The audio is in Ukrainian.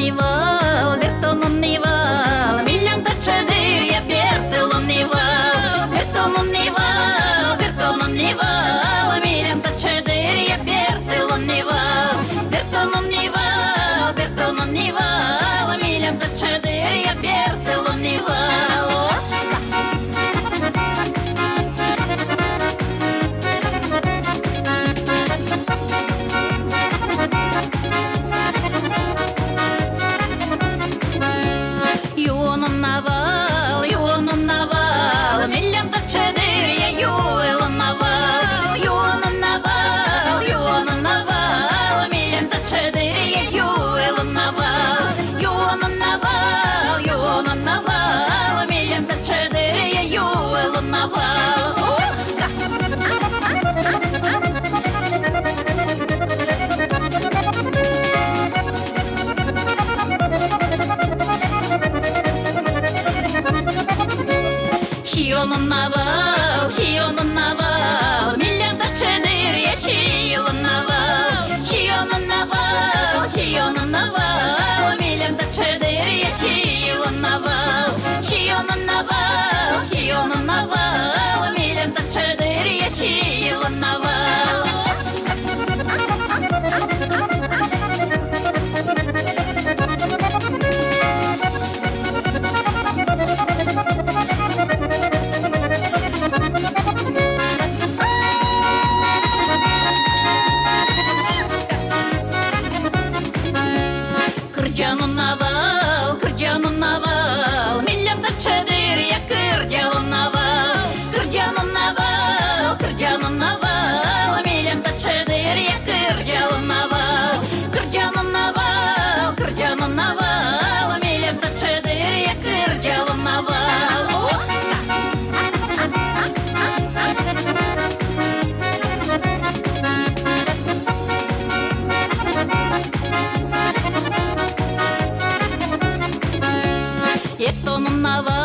лунний вал, вірто лунний вал, мільйон та чотири, я вірте лунний вал, вірто лунний вал, вірто лунний вал, мільйон та чотири, я вірте лунний вал, вірто лунний вал, вірто лунний вал, мільйон та чотири, я вірте лунний вал. Юлон на вал, мільйон та чотири, я юлон на вал, юлон на вал, юлон на вал, мільйон та чотири, я юлон на вал, юлон на вал, юлон на вал, мільйон та чотири, я юлон на вал. Шіоном на вал, мільйон та чотири, я шіоном на вал, шіоном на вал, шіоном на вал, мільйон та чотири, я шіоном на вал, шіоном на вал, шіоном на вал, мільйон та чотири, я шіоном на вал. Кирджану на вал, мільйон та чотири, я кирджану на вал, кирджану на вал, кирджану на вал, мільйон та чотири, я кирджану на вал, кирджану на вал, кирджану на вал, мільйон та чотири, я кирджану на вал. Як тону на вал,